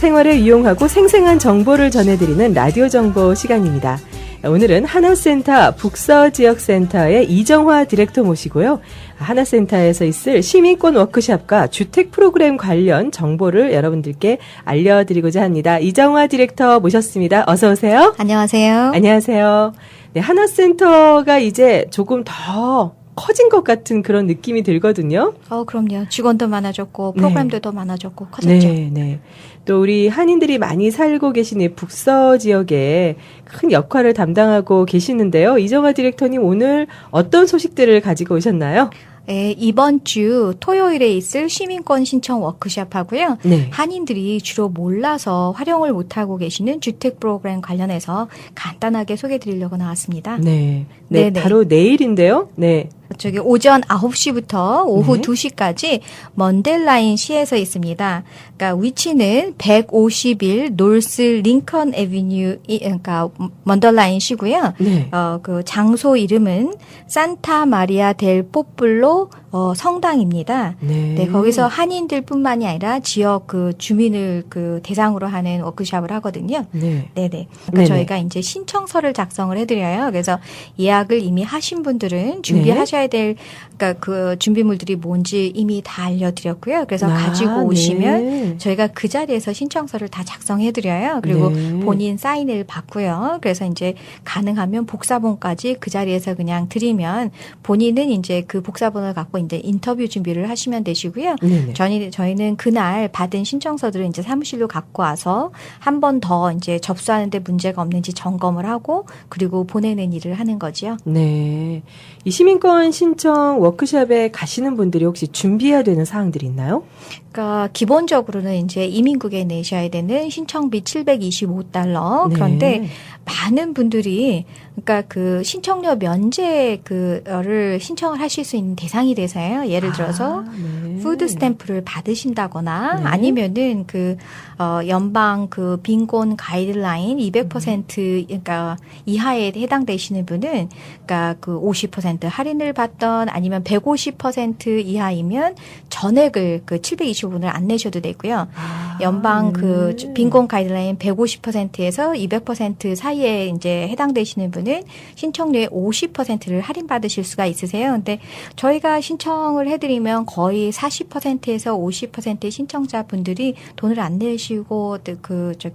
생활에 유용하고 생생한 정보를 전해드리는 라디오 정보 시간입니다. 오늘은 하나센터 북서지역센터의 이정화 디렉터 모시고요. 하나센터에서 있을 시민권 워크숍과 주택 프로그램 관련 정보를 여러분들께 알려드리고자 합니다. 이정화 디렉터 모셨습니다. 어서 오세요. 안녕하세요. 안녕하세요. 네, 하나센터가 이제 조금 더 커진 것 같은 그런 느낌이 들거든요. 그럼요. 직원도 많아졌고 프로그램도 더 많아졌고 커졌죠. 네. 또 우리 한인들이 많이 살고 계신 이 북서 지역에 큰 역할을 담당하고 계시는데요. 이정화 디렉터님 오늘 어떤 소식들을 가지고 오셨나요? 네, 이번 주 토요일에 있을 시민권 신청 워크숍하고요. 네. 한인들이 주로 몰라서 활용을 못하고 계시는 주택 프로그램 관련해서 간단하게 소개해드리려고 나왔습니다. 네, 네네. 바로 내일인데요. 네. 저기 오전 9시부터 오후 네. 2시까지 먼델라인 시에서 있습니다. 그러니까 위치는 151 노스 링컨 애비뉴, 그러니까 먼델라인 시고요. 네. 그 장소 이름은 산타 마리아 델 포플로 성당입니다. 네. 거기서 한인들뿐만이 아니라 지역 그 주민을 그 대상으로 하는 워크숍을 하거든요. 네. 네네. 그러니까 네네. 저희가 이제 신청서를 작성을 해드려요. 그래서 예약을 이미 하신 분들은 준비하셔야 될, 그러니까 그 준비물들이 뭔지 이미 다 알려드렸고요. 그래서 가지고 오시면 네. 저희가 그 자리에서 신청서를 다 작성해드려요. 그리고 네. 본인 사인을 받고요. 그래서 이제 가능하면 복사본까지 그 자리에서 그냥 드리면 본인은 이제 그 복사본을 갖고 이제 인터뷰 준비를 하시면 되시고요. 네네. 저희는 그날 받은 신청서들을 이제 사무실로 갖고 와서 한 번 더 이제 접수하는데 문제가 없는지 점검을 하고 그리고 보내는 일을 하는 거죠. 네. 이 시민권 신청 워크숍에 가시는 분들이 혹시 준비해야 되는 사항들이 있나요? 그러니까 기본적으로는 이제 이민국에 내셔야 되는 신청비 725달러. 네. 그런데 많은 분들이 그러니까 그 신청료 면제 그를 신청을 하실 수 있는 대상이 돼서요. 예를 들어서 네. 푸드 스탬프를 받으신다거나 네. 아니면은 연방 그 빈곤 가이드라인 200% 그러니까 이하에 해당되시는 분은 그러니까 그 50% 할인을 받던 아니면 150% 이하이면 전액을 그 725분을 안 내셔도 되고요. 연방 그 빈곤 가이드라인 150%에서 200% 사이에 이제 해당되시는 분은 신청료의 50%를 할인받으실 수가 있으세요. 근데 저희가 신청을 해드리면 거의 40%에서 50%의 신청자분들이 돈을 안 내시고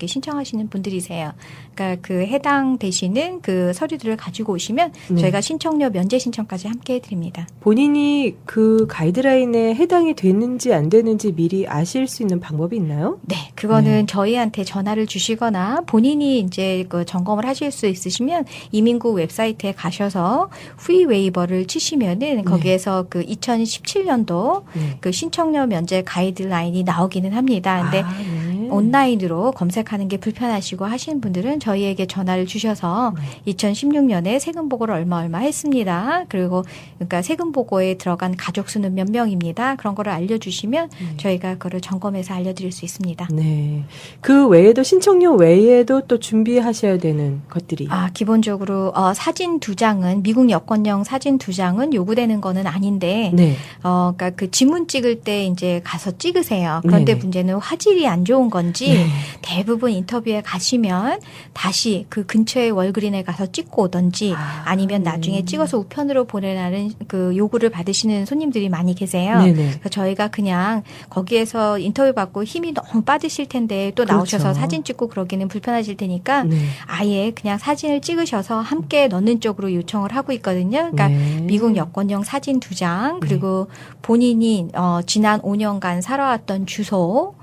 신청하시는 분들이세요. 그러니까 그 해당되시는 그 서류들을 가지고 오시면 네. 저희가 신청료 면제 신청까지 함께 해드립니다. 본인이 그 가이드라인에 해당이 되는지 안 되는지 미리 아실 수 있는 방법이 있나요? 네, 그거는 네. 저희한테 전화를 주시거나 본인이 이제 그 점검을 하실 수 있으시면 이민국 웹사이트에 가셔서 프리 웨이버를 치시면은 거기에서 그 2017년도 네. 그 신청료 면제 가이드라인이 나오기는 합니다. 근데 네. 온라인으로 검색하는 게 불편하시고 하시는 분들은 저희에게 전화를 주셔서 2016년에 세금 보고를 얼마 했습니다. 그리고 그러니까 세금 보고에 들어간 가족 수는 몇 명입니다. 그런 거를 알려주시면 저희가 그거를 점검해서 알려드릴 수 있습니다. 네. 그 외에도 신청료 외에도 또 준비하셔야 되는 것들이. 기본적으로 사진 2장은 미국 여권용 사진 2장은 요구되는 거는 아닌데 네. 그러니까 그 지문 찍을 때 이제 가서 찍으세요. 그런데 네네. 문제는 화질이 안 좋은 건지 네. 대부분 인터뷰에 가시면 다시 그 근처의 월그린에 가서 찍고 오던지 아니면 나중에 찍어서 우편으로 보내라는 그 요구를 받으시는 손님들이 많이 계세요. 네네. 그래서 저희가 그냥 거기에서 인터뷰 받고 힘이 너무 빠지실 텐데 또 그렇죠. 나오셔서 사진 찍고 그러기는 불편하실 테니까 네. 아예 그냥 사진을 찍으셔서 함께 넣는 쪽으로 요청을 하고 있거든요. 그러니까 네. 미국 여권용 사진 2장 그리고 본인이 지난 5년간 살아왔던 주소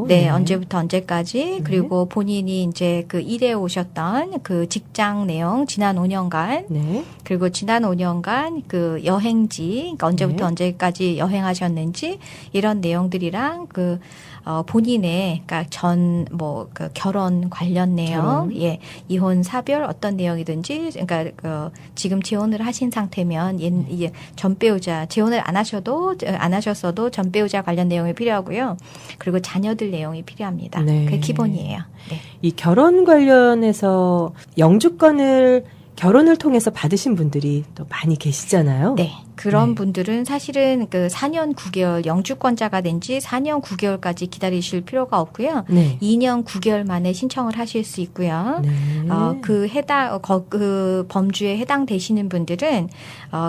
네, 언제부터 언제까지 그리고 본인이 이제 그 일해 오셨던 그 직장 내용 지난 5년간 네. 그리고 지난 5년간 그 여행지 그러니까 언제부터 네. 언제까지 여행하셨는지 이런 내용들이랑 그 본인의 그러니까 그 결혼 관련 내용, 예, 이혼 사별 어떤 내용이든지 그러니까 지금 재혼을 하신 상태면 예, 전 배우자 재혼을 안 하셨어도 전 배우자 관련 내용이 필요하고요. 그리고 자녀들 내용이 필요합니다. 네. 그게 기본이에요. 네. 이 결혼 관련해서 영주권을 결혼을 통해서 받으신 분들이 또 많이 계시잖아요. 네. 그런 네. 분들은 사실은 그 4년 9개월 영주권자가 된 지 4년 9개월까지 기다리실 필요가 없고요. 네. 2년 9개월 만에 신청을 하실 수 있고요. 네. 그 범주에 해당되시는 분들은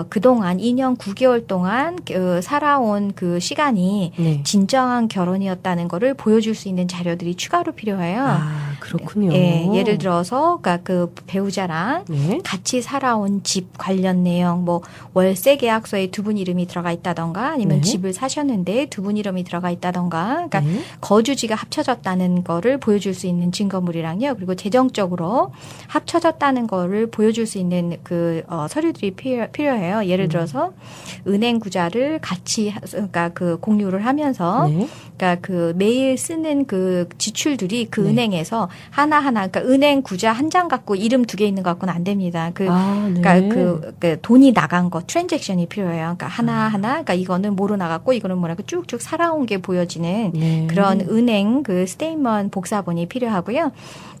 그동안 2년 9개월 동안 살아온 그 시간이 네. 진정한 결혼이었다는 거를 보여줄 수 있는 자료들이 추가로 필요해요. 아, 그렇군요. 예, 예를 들어서 그러니까 그 배우자랑 네. 같이 살아온 집 관련 내용, 뭐 월세 계약서에 두 분 이름이 들어가 있다던가, 아니면 네. 집을 사셨는데 두 분 이름이 들어가 있다던가, 그러니까 네. 거주지가 합쳐졌다는 거를 보여줄 수 있는 증거물이랑요. 그리고 재정적으로 합쳐졌다는 거를 보여줄 수 있는 그 서류들이 필요해요. 예를 들어서 은행 구자를 같이 그러니까 그 공유를 하면서, 네. 그러니까 그 매일 쓰는 그 지출들이 그 네. 은행에서 하나하나, 그러니까 은행 구자 한 장 갖고 이름 2개 있는 것 갖고는 안 됩니다. 네. 그러니까 그 돈이 나간 거, 트랜잭션이 필요해요. 그러니까 하나하나, 그러니까 이거는 뭐로 나갔고 이거는 뭐라고 쭉쭉 살아온 게 보여지는 네. 그런 은행 그 스테이먼트 복사본이 필요하고요.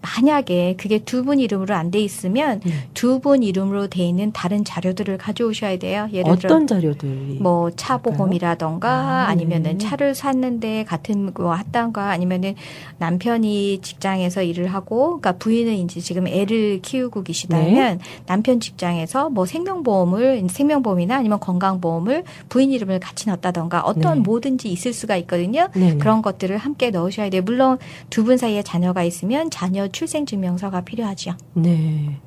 만약에 그게 두 분 이름으로 안 돼 있으면 두 분 이름으로 돼 있는 다른 자료들을 가져오셔야 돼요. 예를 들어 어떤 자료들이? 뭐 차보험이라던가 아니면은 네. 차를 샀는데 같은 거 했던가, 아니면은 남편이 직장에서 일을 하고, 그러니까 부인은 이제 지금 애를 키우고 계시다면 남편 직장에서 뭐 생명보험이나 아니면 건강보험을 부인 이름을 같이 넣었다던가 어떤 네. 뭐든지 있을 수가 있거든요. 네네. 그런 것들을 함께 넣으셔야 돼요. 물론 두 분 사이에 자녀가 있으면 자녀 출생증명서가 필요하죠. 네.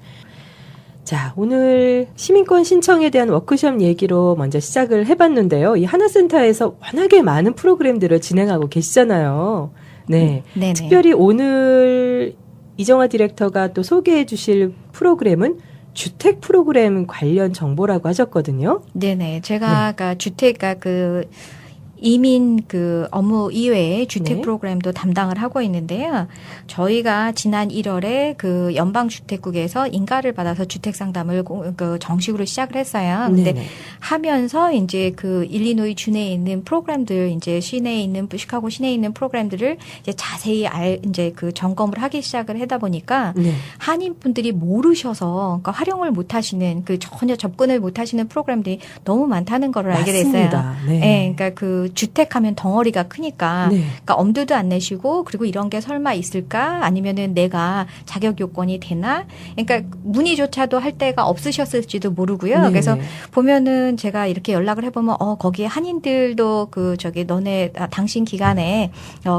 자, 오늘 시민권 신청에 대한 워크숍 얘기로 먼저 시작을 해봤는데요. 이 하나센터에서 워낙에 많은 프로그램들을 진행하고 계시잖아요. 네. 네네. 특별히 오늘 이정화 디렉터가 또 소개해 주실 프로그램은 주택 프로그램 관련 정보라고 하셨거든요. 네네. 제가 그러니까 주택가 그 이민 그 업무 이외에 주택 네. 프로그램도 담당을 하고 있는데요. 저희가 지난 1월에 그 연방주택국에서 인가를 받아서 주택 상담을 그 정식으로 시작을 했어요. 근데 네네. 하면서 이제 그 일리노이 주내에 있는 프로그램들, 이제 시내에 있는 시카고 시내에 있는 프로그램들을 이제 자세히 이제 그 점검을 하기 시작을 하다 보니까 네. 한인 분들이 모르셔서 그러니까 활용을 못 하시는, 그 전혀 접근을 못 하시는 프로그램들이 너무 많다는 걸 알게 됐어요. 맞습니다. 네. 네, 그러니까 그 주택하면 덩어리가 크니까, 네. 그러니까 엄두도 안 내시고, 그리고 이런 게 설마 있을까? 아니면은 내가 자격 요건이 되나? 그러니까 문의조차도 할 데가 없으셨을지도 모르고요. 네. 그래서 보면은 제가 이렇게 연락을 해보면 거기에 한인들도 당신 기간에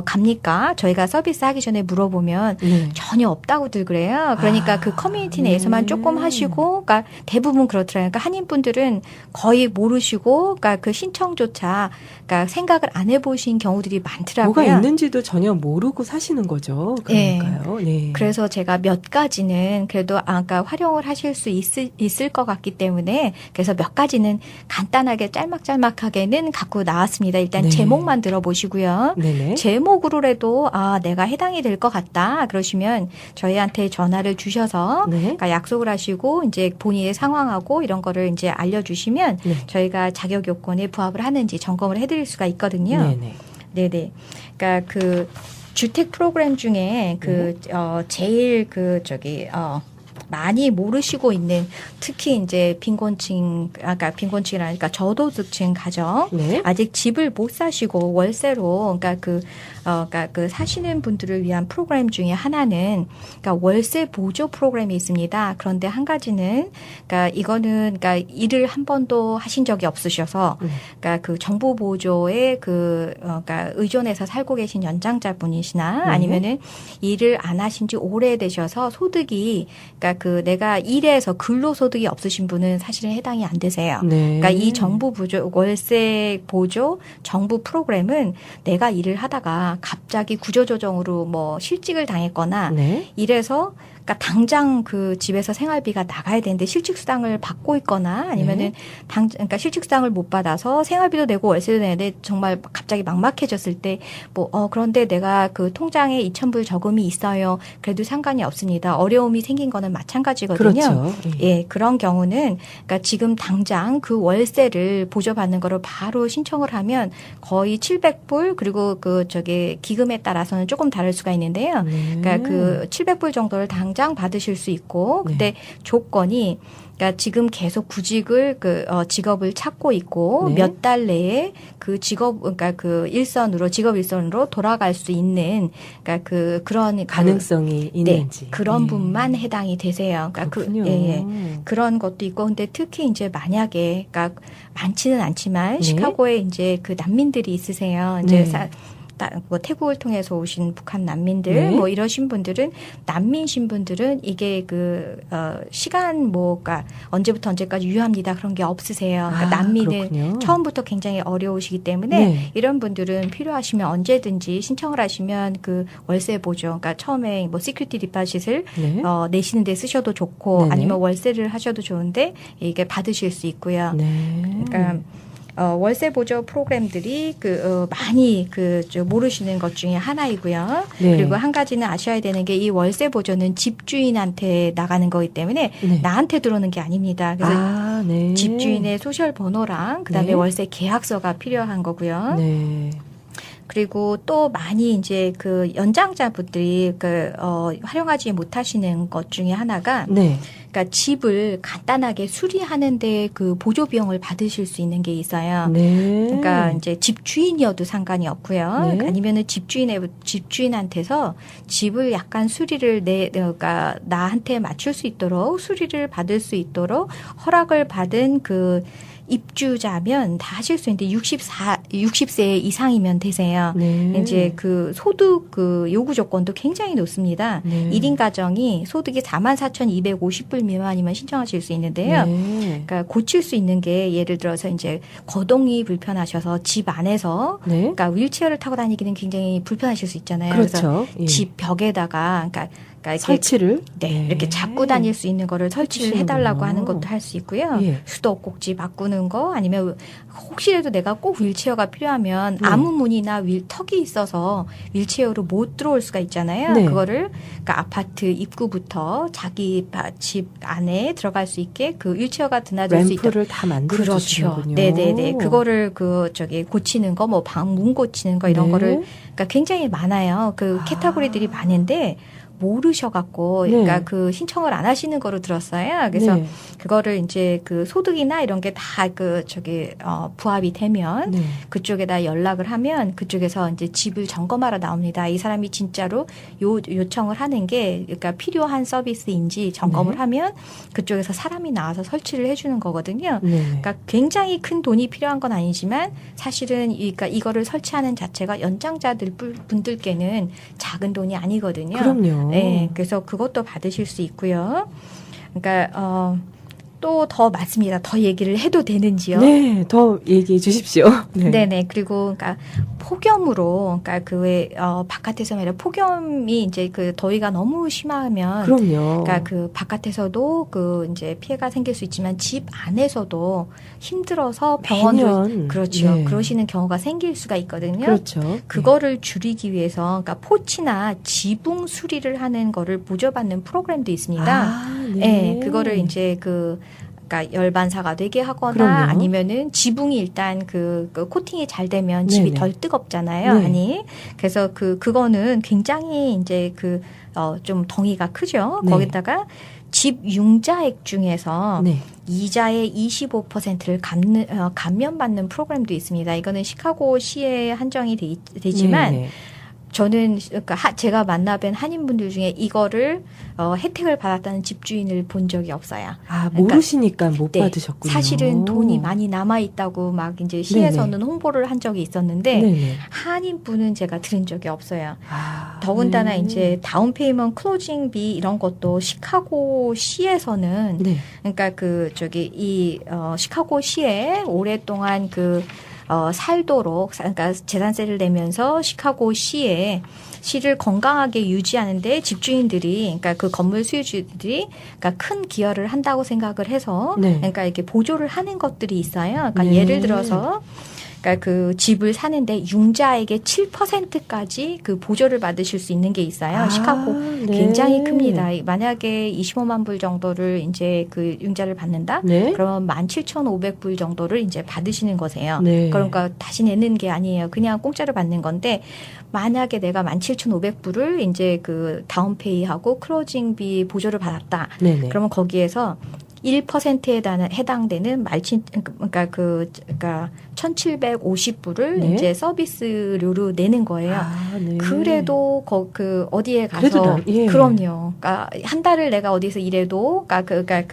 갑니까? 저희가 서비스 하기 전에 물어보면 네. 전혀 없다고들 그래요. 그러니까 그 커뮤니티 내에서만 조금 하시고, 그러니까 대부분 그렇더라고요. 그러니까 한인분들은 거의 모르시고, 그러니까 그 신청조차 그러니까 생각을 안 해보신 경우들이 많더라고요. 뭐가 있는지도 전혀 모르고 사시는 거죠. 그러니까요. 네. 그래서 제가 몇 가지는 그래도 아까 활용을 하실 수 있을 것 같기 때문에, 그래서 몇 가지는 간단하게 짤막짤막하게는 갖고 나왔습니다. 일단 네. 제목만 들어보시고요. 네네. 제목으로라도 내가 해당이 될 것 같다 그러시면 저희한테 전화를 주셔서 네. 그러니까 약속을 하시고 이제 본인의 상황하고 이런 거를 이제 알려주시면 네. 저희가 자격 요건에 부합을 하는지 점검을 해드릴 수가 있거든요. 네네. 네네. 그러니까 그 주택 프로그램 중에 제일 많이 모르시고 있는, 특히 이제 빈곤층이라니까 저소득층 가정, 네. 아직 집을 못 사시고 월세로, 그러니까 그 사시는 분들을 위한 프로그램 중에 하나는, 그러니까 월세 보조 프로그램이 있습니다. 그런데 한 가지는, 그러니까 이거는, 그러니까 일을 한 번도 하신 적이 없으셔서, 그러니까 그 정부 보조에 그러니까 의존해서 살고 계신 연장자분이시나, 아니면은 일을 안 하신 지 오래되셔서 소득이, 그러니까 내가 일해서 근로소득이 없으신 분은 사실은 해당이 안 되세요. 네. 그러니까 이 정부 보조, 월세 보조 정부 프로그램은 내가 일을 하다가 갑자기 구조조정으로 뭐 실직을 당했거나 네. 이래서 그러니까 당장 그 집에서 생활비가 나가야 되는데 실직수당을 받고 있거나 아니면은 그러니까 실직수당을 못 받아서 생활비도 내고 월세도 내는데 정말 갑자기 막막해졌을 때 그런데 내가 그 통장에 2,000불 저금이 있어요. 그래도 상관이 없습니다. 어려움이 생긴 거는 마찬가지거든요. 그렇죠. 예, 그런 경우는 그러니까 지금 당장 그 월세를 보조받는 거를 바로 신청을 하면 거의 700불, 그리고 기금에 따라서는 조금 다를 수가 있는데요. 그러니까 그 700불 정도를 당장 당장 받으실 수 있고, 근데 조건이 그러니까 지금 계속 구직을 직업을 찾고 있고 네. 몇 달 내에 그 직업 직업 일선으로 돌아갈 수 있는 그러니까 그런 가능성이 있는지 그런 분만 해당이 되세요. 그러니까 그렇군요. 그런 것도 있고 근데 특히 이제 만약에 그러니까 많지는 않지만 네. 시카고에 이제 그 난민들이 있으세요. 이제 네. 뭐 태국을 통해서 오신 북한 난민들 네. 뭐 이러신 분들은 난민 신분들은 이게 시간 그러니까 언제부터 언제까지 유효합니다 그런 게 없으세요. 그러니까 난민은 그렇군요. 처음부터 굉장히 어려우시기 때문에 네. 이런 분들은 필요하시면 언제든지 신청을 하시면 그 월세 보조 그러니까 처음에 뭐 시큐리티 디파짓을 네. 내시는 데 쓰셔도 좋고 네네. 아니면 월세를 하셔도 좋은데 이게 받으실 수 있고요. 네. 그러니까 월세 보조 프로그램들이 많이 모르시는 것 중에 하나이고요. 네. 그리고 한 가지는 아셔야 되는 게 이 월세 보조는 집주인한테 나가는 거기 때문에 네. 나한테 들어오는 게 아닙니다. 그래서 네. 집주인의 소셜 번호랑 그다음에 네. 월세 계약서가 필요한 거고요. 네. 그리고 또 많이 이제 연장자분들이 활용하지 못하시는 것 중에 하나가 네. 그러니까 집을 간단하게 수리하는데 그 보조 비용을 받으실 수 있는 게 있어요. 네. 그러니까 이제 집주인이어도 상관이 없고요. 네. 아니면은 집주인한테서 집을 약간 수리를 그러니까 나한테 맞출 수 있도록 수리를 받을 수 있도록 허락을 받은 입주자면 다 하실 수 있는데 60세 이상이면 되세요. 네. 이제 소득 요구 조건도 굉장히 높습니다. 네. 1인 가정이 소득이 44,250불 미만이면 신청하실 수 있는데요. 네. 그러니까 고칠 수 있는 게 예를 들어서 이제 거동이 불편하셔서 집 안에서 네. 그러니까 윌체어를 타고 다니기는 굉장히 불편하실 수 있잖아요. 그렇죠. 그래서 집 벽에다가 그러니까 이렇게 설치를 이렇게 잡고 다닐 수 있는 거를 설치를 해달라고 해주시는군요. 하는 것도 할 수 있고요. 예. 수도꼭지 바꾸는 거 아니면 혹시라도 내가 꼭 윌체어가 필요하면 네. 아무 문이나 턱이 있어서 윌체어로 못 들어올 수가 있잖아요. 네. 그거를 그러니까 아파트 입구부터 자기 집 안에 들어갈 수 있게 윌체어가 드나들 수 있도록 램프를 다 만들어 그렇죠. 주시는군요. 네네네. 그거를 고치는 거, 문 고치는 거 이런 네. 거를 그러니까 굉장히 많아요. 캐터고리들이 많은데 모르셔갖고 네. 그러니까 신청을 안 하시는 거로 들었어요. 그래서 네. 그거를 이제 소득이나 이런 게 다 부합이 되면 네. 그쪽에다 연락을 하면 그쪽에서 이제 집을 점검하러 나옵니다. 이 사람이 진짜로 요청을 하는 게 그러니까 필요한 서비스인지 점검을 네. 하면 그쪽에서 사람이 나와서 설치를 해주는 거거든요. 네. 그러니까 굉장히 큰 돈이 필요한 건 아니지만 사실은 그러니까 이거를 설치하는 자체가 연장자들 분들께는 작은 돈이 아니거든요. 그럼요. 네, 그래서 그것도 받으실 수 있고요. 그러니까 또 더 많습니다. 더 얘기를 해도 되는지요? 네, 더 얘기해 주십시오. 네. 네네. 그리고 그러니까 폭염으로 그러니까 바깥에서 말이야 폭염이 이제 더위가 너무 심하면 그럼요. 그러니까 바깥에서도 이제 피해가 생길 수 있지만 집 안에서도 힘들어서 병원도 매년. 그렇죠. 네. 그러시는 경우가 생길 수가 있거든요. 그렇죠. 그거를 줄이기 위해서 그러니까 포치나 지붕 수리를 하는 거를 보조받는 프로그램도 있습니다. 아, 네. 네, 그거를 이제 그러니까 열반사가 되게 하거나 그럼요. 아니면은 지붕이 일단 코팅이 잘 되면 집이 네네. 덜 뜨겁잖아요. 네. 아니. 그래서 그거는 굉장히 이제 좀 덩이가 크죠. 네. 거기다가 집 융자액 중에서 네. 이자의 25%를 감면받는 프로그램도 있습니다. 이거는 시카고시에 한정이 되지만 네. 저는 그러니까 제가 만나뵌 한인분들 중에 이거를 혜택을 받았다는 집주인을 본 적이 없어요. 아, 모르시니까 못 네, 받으셨군요. 사실은 돈이 많이 남아 있다고 막 이제 시에서는 홍보를 한 적이 있었는데 네네. 한인분은 제가 들은 적이 없어요. 아, 더군다나 네. 이제 다운페이먼트 클로징비 이런 것도 시카고시에서는 네. 그러니까 시카고시에 오랫동안 살도록 그러니까 재산세를 내면서 시를 건강하게 유지하는데 집주인들이 그러니까 건물 수요주들이 그러니까 큰 기여를 한다고 생각을 해서 네. 그러니까 이렇게 보조를 하는 것들이 있어요. 그러니까 네. 예를 들어서 그러니까 그 집을 사는데 융자액의 7%까지 그 보조를 받으실 수 있는 게 있어요. 시카고 네. 굉장히 큽니다. 만약에 25만 불 정도를 이제 그 융자를 받는다? 네. 그러면 17,500불 정도를 이제 받으시는 거세요. 네. 그러니까 다시 내는 게 아니에요. 그냥 공짜로 받는 건데 만약에 내가 17,500불을 이제 그 다운페이하고 클로징비 보조를 받았다. 네네. 그러면 거기에서 1%에 해당되는 그러니까 1,750불을 네. 이제 서비스료로 내는 거예요. 네. 그래도 그 어디에 그래도 가서 예. 그럼요. 그러니까 한 달을 내가 어디서 일해도 그러니까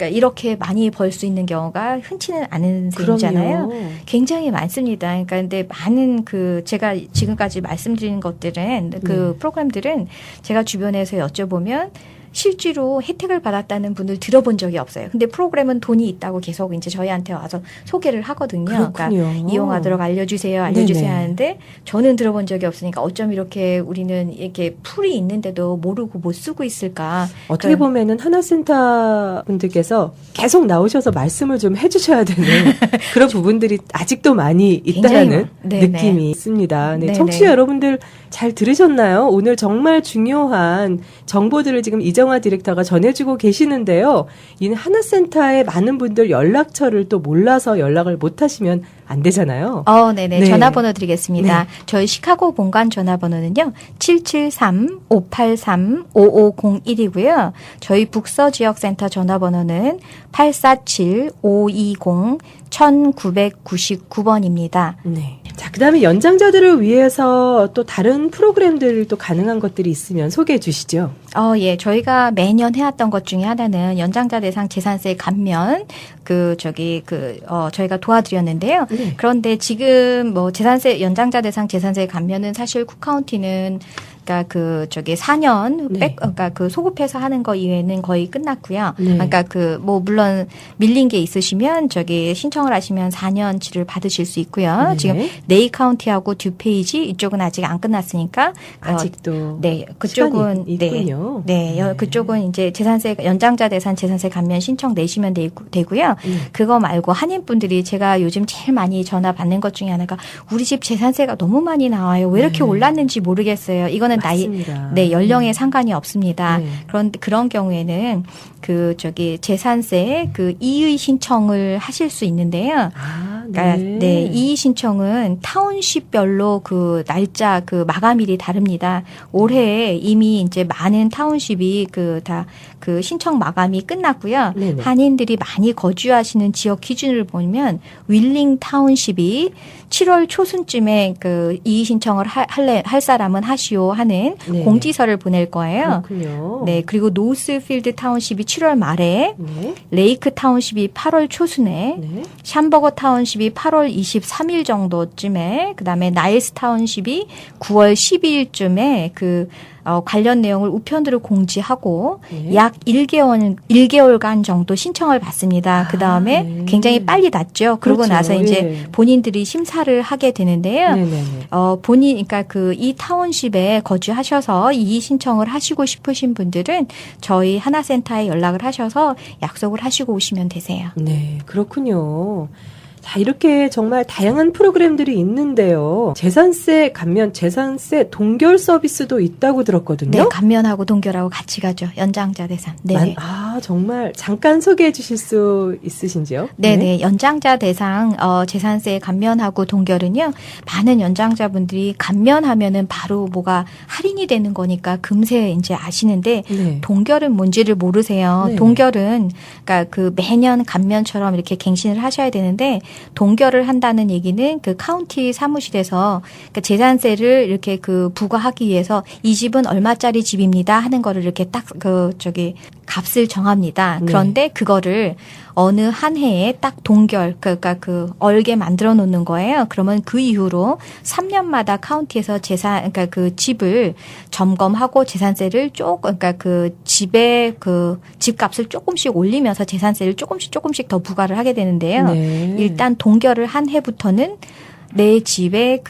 이렇게 많이 벌 수 있는 경우가 흔치는 않은 셈이잖아요. 그럼요. 굉장히 많습니다. 그러니까 근데 많은 제가 지금까지 말씀드린 것들은 그 프로그램들은 제가 주변에서 여쭤보면 실제로 혜택을 받았다는 분을 들어본 적이 없어요. 근데 프로그램은 돈이 있다고 계속 이제 저희한테 와서 소개를 하거든요. 그렇군요. 그러니까 이용하도록 알려주세요 네네. 하는데 저는 들어본 적이 없으니까 어쩜 이렇게 우리는 이렇게 풀이 있는데도 모르고 못 쓰고 있을까. 어떻게 보면은 하나센터 분들께서 계속 나오셔서 말씀을 좀 해주셔야 되는 그런 부분들이 아직도 많이 있다는 네네. 느낌이 있습니다. 네, 네네. 청취자 여러분들 잘 들으셨나요? 오늘 정말 중요한 정보들을 지금 이정화 디렉터가 전해주고 계시는데요. 이 하나센터에 많은 분들 연락처를 또 몰라서 연락을 못 하시면 안 되잖아요. 네네. 네. 전화번호 드리겠습니다. 네. 저희 시카고 본관 전화번호는요. 773-583-5501이고요. 저희 북서지역센터 전화번호는 847-520-1999번입니다. 네. 자, 그 다음에 연장자들을 위해서 또 다른 프로그램들 또 가능한 것들이 있으면 소개해 주시죠. 예. 저희가 매년 해왔던 것 중에 하나는 연장자 대상 재산세 감면, 저희가 도와드렸는데요. 네. 그런데 지금 연장자 대상 재산세 감면은 사실 쿡카운티는 그러니까 4년 네. 그러니까 소급해서 하는 거 이외에는 거의 끝났고요. 네. 그러니까 물론 밀린 게 있으시면 신청을 하시면 4년치를 받으실 수 있고요. 네. 지금 네이 카운티하고 듀페이지 이쪽은 아직 안 끝났으니까 아직도 네, 그쪽은 있군요. 그쪽은 이제 연장자 대상 재산세 감면 신청 내시면 되고요. 그거 말고 한인분들이 제가 요즘 제일 많이 전화 받는 것 중에 하나가 우리 집 재산세가 너무 많이 나와요. 왜 이렇게 올랐는지 모르겠어요. 이거는 맞습니다. 연령에 상관이 없습니다. 네. 그런데 그런 경우에는 재산세 이의 신청을 하실 수 있는데요. 그러니까 이의 신청은 타운십별로 날짜 마감일이 다릅니다. 올해 이미 이제 많은 타운십이 다 신청 마감이 끝났고요. 네네. 한인들이 많이 거주하시는 지역 기준을 보면 윌링 타운십이 7월 초순쯤에 이의 신청을 할 사람은 하시오 하는 네. 공지서를 보낼 거예요. 그렇군요. 네, 그리고 노스필드 타운십이 7월 말에, 네. 레이크 타운십이 8월 초순에, 네. 샴버거 타운십이 8월 23일 정도쯤에, 그다음에 나일스 타운십이 9월 12일쯤에 관련 내용을 우편으로 공지하고 네. 약 1개월간 정도 신청을 받습니다. 그 다음에 네. 굉장히 빨리 닫죠. 그러고 그렇죠. 나서 이제 예. 본인들이 심사를 하게 되는데요. 네네네. 그러니까 이 타운십에 거주하셔서 이의 신청을 하시고 싶으신 분들은 저희 하나센터에 연락을 하셔서 약속을 하시고 오시면 되세요. 네, 그렇군요. 자, 이렇게 정말 다양한 프로그램들이 있는데요. 재산세 감면, 재산세 동결 서비스도 있다고 들었거든요. 네, 감면하고 동결하고 같이 가죠. 연장자 대상. 네. 정말 잠깐 소개해 주실 수 있으신지요? 네네. 연장자 대상 재산세 감면하고 동결은요. 많은 연장자분들이 감면하면은 바로 뭐가 할인이 되는 거니까 금세 이제 아시는데 네. 동결은 뭔지를 모르세요. 네. 동결은 그러니까 매년 감면처럼 이렇게 갱신을 하셔야 되는데 동결을 한다는 얘기는 카운티 사무실에서 그러니까 재산세를 이렇게 부과하기 위해서 이 집은 얼마짜리 집입니다 하는 거를 이렇게 딱 값을 정합니다. 네. 그런데 그거를 어느 한 해에 딱 동결, 그러니까 얼게 만들어 놓는 거예요. 그러면 그 이후로 3년마다 카운티에서 그러니까 집을 점검하고 재산세를 그러니까 집의 집값을 조금씩 올리면서 재산세를 조금씩 더 부과를 하게 되는데요. 네. 일단 동결을 한 해부터는 내 집의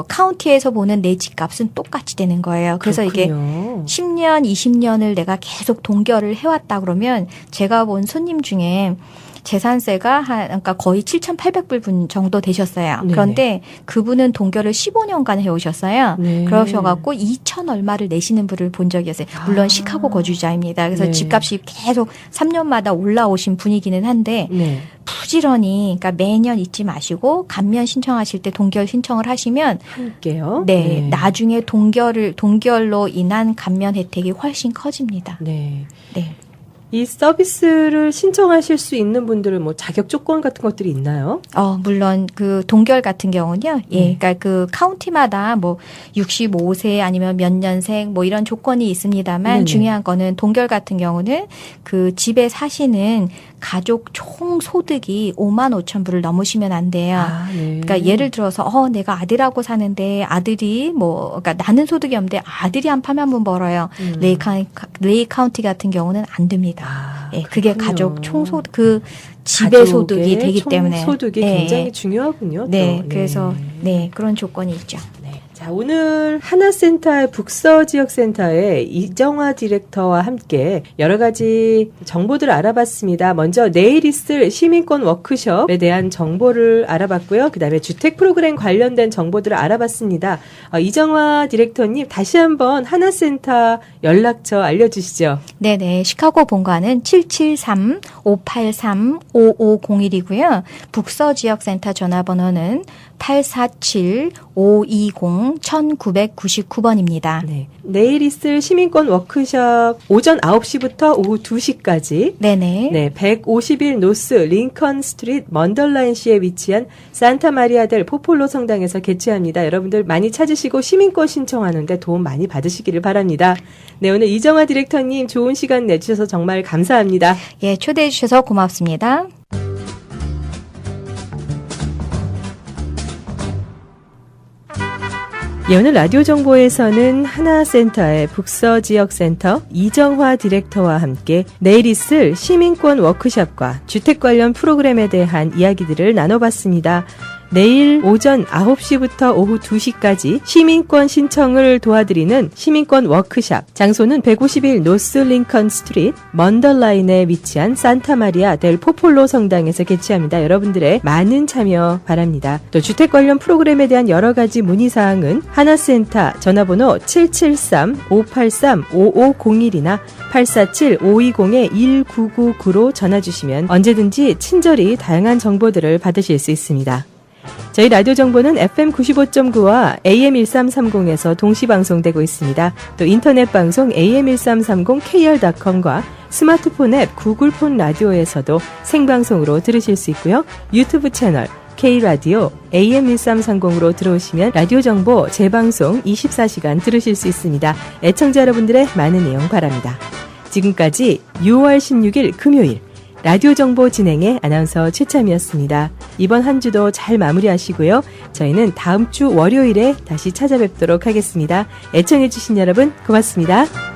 카운티에서 보는 내 집값은 똑같이 되는 거예요. 그래서 그렇군요. 이게 10년, 20년을 내가 계속 동결을 해왔다 그러면 제가 본 손님 중에 재산세가 그러니까 거의 7,800불 정도 되셨어요. 네네. 그런데 그분은 동결을 15년간 해오셨어요. 네. 그러셔갖고 2천 얼마를 내시는 분을 본 적이 있어요. 물론 시카고 거주자입니다. 그래서 네. 집값이 계속 3년마다 올라오신 분이기는 한데 네. 부지런히 그러니까 매년 잊지 마시고 감면 신청하실 때 동결 신청을 하시면 함께요. 네, 나중에 동결로 인한 감면 혜택이 훨씬 커집니다. 네. 네. 이 서비스를 신청하실 수 있는 분들은 뭐 자격 조건 같은 것들이 있나요? 물론 그 동결 같은 경우는요. 예. 그러니까 그 카운티마다 뭐 65세 아니면 몇 년생 뭐 이런 조건이 있습니다만 네네. 중요한 거는 동결 같은 경우는 그 집에 사시는 가족 총 소득이 5만 5천 불을 넘으시면 안 돼요. 네. 그러니까 예를 들어서 내가 아들하고 사는데 아들이 뭐 그러니까 나는 소득이 없는데 아들이 한 8만 원 벌어요. 레이 카운티 같은 경우는 안 됩니다. 예, 그게 그렇군요. 가족 총소득 그 집의 소득이 되기 때문에 소득이 네. 굉장히 중요하군요. 네, 또. 그래서 네 그런 조건이 있죠. 네. 자, 오늘 하나센터의 북서지역센터의 이정화 디렉터와 함께 여러 가지 정보들을 알아봤습니다. 먼저 내일 있을 시민권 워크숍에 대한 정보를 알아봤고요. 그다음에 주택 프로그램 관련된 정보들을 알아봤습니다. 이정화 디렉터님 다시 한번 하나센터 연락처 알려주시죠. 네네. 시카고 본관은 773-583-5501이고요. 북서지역센터 전화번호는 847-520-1999번입니다. 네. 내일 있을 시민권 워크숍 오전 9시부터 오후 2시까지 네네. 네, 151 노스 링컨 스트리트 먼덜라인시에 위치한 산타마리아 델 포폴로 성당에서 개최합니다. 여러분들 많이 찾으시고 시민권 신청하는데 도움 많이 받으시기를 바랍니다. 네, 오늘 이정화 디렉터님 좋은 시간 내주셔서 정말 감사합니다. 예, 초대해 주셔서 고맙습니다. 예, 오늘 라디오 정보에서는 하나센터의 북서지역센터 이정화 디렉터와 함께 내일 있을 시민권 워크숍과 주택 관련 프로그램에 대한 이야기들을 나눠봤습니다. 내일 오전 9시부터 오후 2시까지 시민권 신청을 도와드리는 시민권 워크숍. 장소는 151 노스 링컨 스트리트 먼덜라인에 위치한 산타마리아 델 포폴로 성당에서 개최합니다. 여러분들의 많은 참여 바랍니다. 또 주택 관련 프로그램에 대한 여러 가지 문의사항은 하나센터 전화번호 773-583-5501이나 847-520-1999로 전화주시면 언제든지 친절히 다양한 정보들을 받으실 수 있습니다. 저희 라디오 정보는 FM 95.9와 AM 1330에서 동시 방송되고 있습니다. 또 인터넷 방송 AM 1330kr.com과 스마트폰 앱 구글 폰 라디오에서도 생방송으로 들으실 수 있고요. 유튜브 채널 K라디오 AM 1330으로 들어오시면 라디오 정보 재방송 24시간 들으실 수 있습니다. 애청자 여러분들의 많은 이용 바랍니다. 지금까지 6월 16일 금요일 라디오 정보 진행의 아나운서 최참이었습니다. 이번 한 주도 잘 마무리하시고요. 저희는 다음 주 월요일에 다시 찾아뵙도록 하겠습니다. 애청해주신 여러분 고맙습니다.